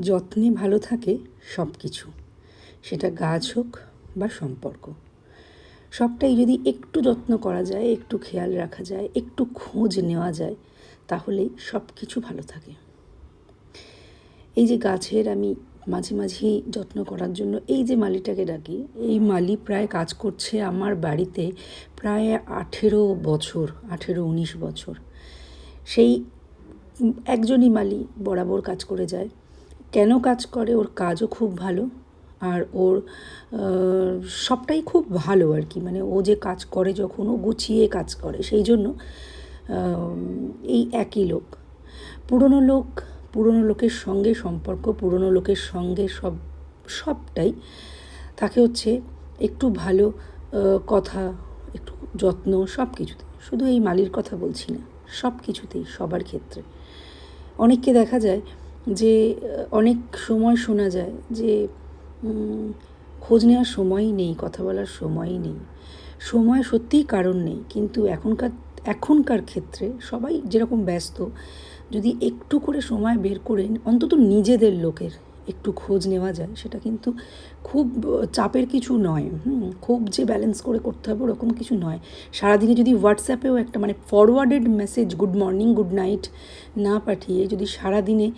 যত্নে ভালো থাকে সব কিছু, সেটা গাছ হোক বা সম্পর্ক। সবটাই যদি একটু যত্ন করা যায়, একটু খেয়াল রাখা যায়, একটু খোঁজ নেওয়া যায়, তাহলেই সব কিছু ভালো থাকে। এই যে গাছের আমি মাঝে মাঝেই যত্ন করার জন্য এই যে মালিটাকে ডাকি, এই মালি প্রায় কাজ করছে আমার বাড়িতে প্রায় 18 বছর, 18-19 বছর। সেই একজনই মালি বরাবর কাজ করে যায়। কেন কাজ করে? ওর কাজও খুব ভালো, আর ওর সবটাই খুব ভালো আর কি। মানে ও যে কাজ করে যখন, ও গুছিয়ে কাজ করে, সেই জন্য এই একই লোক, পুরনো লোক, পুরনো লোকের সঙ্গে সম্পর্ক, পুরনো লোকের সঙ্গে সবটাই তাকে হচ্ছে একটু ভালো কথা, একটু যত্ন, সব কিছুতে। শুধু এই মালির কথা বলছি না, সব কিছুতেই, সবার ক্ষেত্রে। অনেককে দেখা যায় যে অনেক সময় শোনা যায় যে খোঁজ নেওয়ার সময়ই নেই, কথা বলার সময়ই নেই। সময় সত্যিই কারণ নেই, কিন্তু এখনকার ক্ষেত্রে সবাই যেরকম ব্যস্ত, যদি একটু করে সময় বের করে অন্তত নিজেদের লোকের একটু খোঁজ নেওয়া যায়, সেটা কিন্তু খুব চাপের কিছু নয়। খুব যে ব্যালেন্স করে করতে হবে ওরকম কিছু নয়। সারাদিনে যদি হোয়াটসঅ্যাপেও একটা মানে forwarded message, good morning, good night না পাঠিয়ে যদি সারাদিনে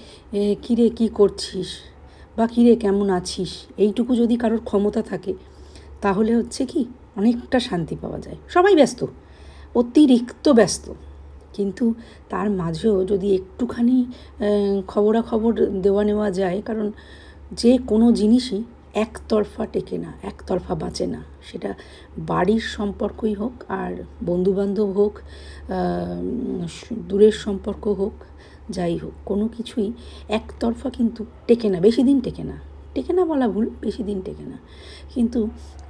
কিরে কী করছিস বা কিরে কেমন আছিস, এইটুকু যদি কারোর ক্ষমতা থাকে, তাহলে হচ্ছে কি অনেকটা শান্তি পাওয়া যায়। সবাই ব্যস্ত, অতিরিক্ত ব্যস্ত, কিন্তু তার মাঝেও যদি একটুখানি খবরাখবর দেওয়া নেওয়া যায়, কারণ যে কোনো জিনিসই একতরফা টেকে না, একতরফা বাঁচে না। সেটা বাড়ির সম্পর্কই হোক, আর বন্ধুবান্ধব হোক, দূরের সম্পর্ক হোক, যাই হোক, কোনো কিছুই একতরফা কিন্তু টেকে না, বেশি দিন টেকে না। টেকে না বলা ভুল, বেশি দিন টেকে না। কিন্তু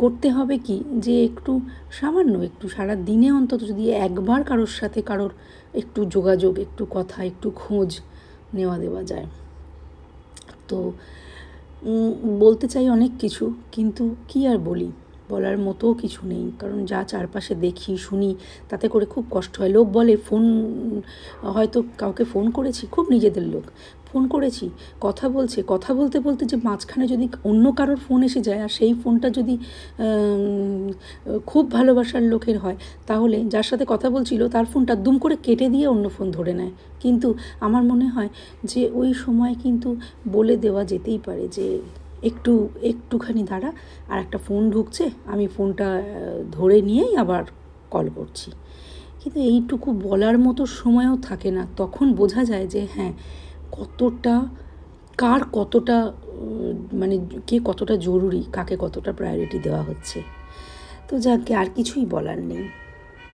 করতে হবে কি, যে একটু সামান্য একটু সারা দিনে অন্তত যদি একবার কারোর সাথে কারোর একটু যোগাযোগ, একটু কথা, একটু খোঁজ নেওয়া দেওয়া যায়। তো বলতে চাই অনেক কিছু, কিন্তু কি আর বলি, বলার মতোও কিছু নেই। কারণ যা চারপাশে দেখি শুনি, তাতে করে খুব কষ্ট হয়। লোক বলে ফোন, হয়তো কাউকে ফোন করেছি, খুব নিজেদের লোক, ফোন করেছি, কথা বলছে, কথা বলতে বলতে যে মাঝখানে যদি অন্য কারোর ফোন এসে যায়, আর সেই ফোনটা যদি খুব ভালোবাসার লোকের হয়, তাহলে যার সাথে কথা বলছিল তার ফোনটা দুম করে কেটে দিয়ে অন্য ফোন ধরে নেয়। কিন্তু আমার মনে হয় যে ওই সময় কিন্তু বলে দেওয়া যেতেই পারে যে একটুখানি দাঁড়া, আর একটা ফোন ঢুকছে, আমি ফোনটা ধরে নিয়েই আবার কল করছি। কিন্তু এইটুকু বলার মতো সময়ও থাকে না। তখন বোঝা যায় যে হ্যাঁ, কতটা, কার কতটা মানে কে কতটা জরুরি, কাকে কতটা প্রায়োরিটি দেওয়া হচ্ছে। তো যাকে আর কিছুই বলার নেই।